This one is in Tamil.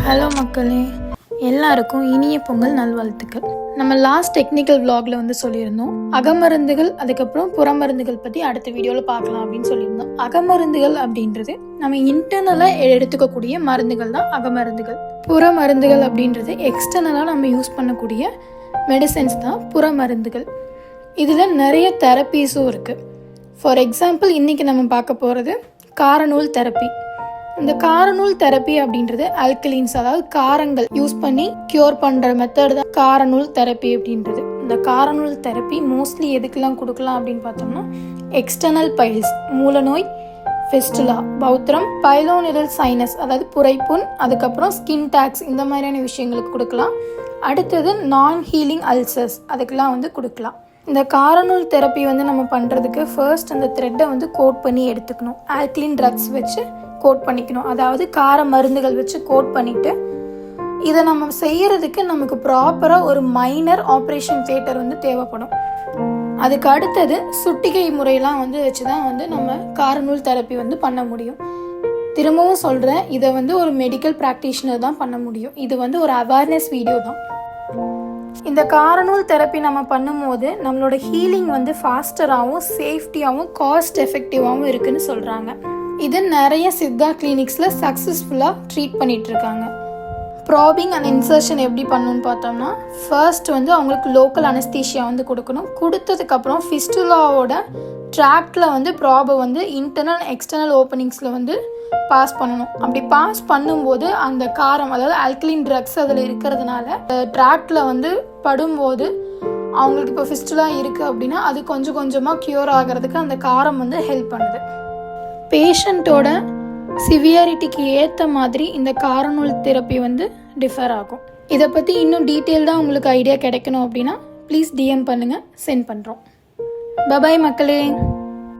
ஹலோ மக்களே, எல்லாருக்கும் இனிய பொங்கல் நல்வாழ்த்துக்கள். நம்ம லாஸ்ட் டெக்னிக்கல் விளாக்ல வந்து சொல்லியிருந்தோம் அகமருந்துகள், அதுக்கப்புறம் புறமருந்துகள் பற்றி அடுத்த வீடியோவில் பார்க்கலாம் அப்படின்னு சொல்லியிருந்தோம். அகமருந்துகள் அப்படின்றது நம்ம இன்டர்னலாக எடுத்துக்கக்கூடிய மருந்துகள் தான் அகமருந்துகள். புறமருந்துகள் அப்படின்றது எக்ஸ்டர்னலாக நம்ம யூஸ் பண்ணக்கூடிய மெடிசன்ஸ் தான் புறமருந்துகள். இதில் நிறைய தெரப்பீஸும் இருக்குது. ஃபார் எக்ஸாம்பிள் இன்றைக்கி நம்ம பார்க்க போகிறது காரநூல் தெரப்பி. இந்த காரநூல் தெரப்பி அப்படின்றது ஆல்கலின்ஸ், அதாவது காரங்கள் யூஸ் பண்ணி கியூர் பண்ணுற மெத்தட் தான் காரநூல் தெரப்பி அப்படின்றது. இந்த காரநூல் தெரப்பி மோஸ்ட்லி எதுக்கெல்லாம் கொடுக்கலாம் அப்படின்னு பார்த்தோம்னா எக்ஸ்டர்னல் பைல்ஸ், மூலநோய், ஃபிஸ்டுலா, பௌத்திரம், பைலோனிரல் சைனஸ் அதாவது புரைப்புண், அதுக்கப்புறம் ஸ்கின் டாக்ஸ், இந்த மாதிரியான விஷயங்களுக்கு கொடுக்கலாம். அடுத்தது நான் ஹீலிங் அல்சர்ஸ், அதுக்கெல்லாம் வந்து கொடுக்கலாம். இந்த காரநூல் தெரப்பி வந்து நம்ம பண்ணுறதுக்கு ஃபர்ஸ்ட் அந்த த்ரெட்டை வந்து கோட் பண்ணி எடுத்துக்கணும். ஆல்கலின் ட்ரக்ஸ் வச்சு கோட் பண்ணிக்கணும், அதாவது கார மருந்துகள் வச்சு கோட் பண்ணிவிட்டு இதை நம்ம செய்யறதுக்கு நமக்கு ப்ராப்பராக ஒரு மைனர் ஆப்ரேஷன் தியேட்டர் வந்து தேவைப்படும். அதுக்கு அடுத்தது சுட்டிகை முறையெல்லாம் வந்து வச்சு தான் வந்து நம்ம காரநூல் தெரப்பி வந்து பண்ண முடியும். திரும்பவும் சொல்கிறேன், இதை வந்து ஒரு மெடிக்கல் ப்ராக்டிஷனர் தான் பண்ண முடியும். இது வந்து ஒரு அவேர்னஸ் வீடியோ தான். இந்த காரநூல் தெரப்பி நம்ம பண்ணும்போது நம்மளோட ஹீலிங் வந்து ஃபாஸ்டராகவும் சேஃப்டியாகவும் காஸ்ட் எஃபெக்டிவாகவும் இருக்குன்னு சொல்கிறாங்க. இது நிறைய சித்தா கிளினிக்ஸில் சக்ஸஸ்ஃபுல்லாக ட்ரீட் பண்ணிட்டு இருக்காங்க. ப்ராபிங் அண்ட் இன்சர்ஷன் எப்படி பண்ணணும்னு பார்த்தோம்னா ஃபர்ஸ்ட் வந்து அவங்களுக்கு லோக்கல் அனஸ்தீஷியா வந்து கொடுக்கணும். கொடுத்ததுக்கப்புறம் ஃபிஸ்டுலாவோட ட்ராக்டில் வந்து ப்ராபை வந்து இன்டர்னல் எக்ஸ்டர்னல் ஓப்பனிங்ஸில் வந்து பாஸ் பண்ணணும். அப்படி பாஸ் பண்ணும்போது அந்த காரம், அதாவது ஆல்கலின் ட்ரக்ஸ் அதில் இருக்கிறதுனால ட்ராக்டில் வந்து படும்போது அவங்களுக்கு இப்போ ஃபிஸ்டுலா இருக்குது அப்படின்னா அது கொஞ்சம் கொஞ்சமாக க்யூர் ஆகிறதுக்கு அந்த காரம் வந்து ஹெல்ப் பண்ணுது. பேஷண்ட்டோட சிவியாரிட்டிக்கு ஏற்ற மாதிரி இந்த காரநூல் தெரப்பி வந்து டிஃபர் ஆகும். இதை பற்றி இன்னும் டீட்டெயில்டாக உங்களுக்கு ஐடியா கிடைக்கணும் அப்படின்னா ப்ளீஸ் டிஎம் பண்ணுங்கள், சென்ட் பண்ணுறோம். பபாய் மக்களே.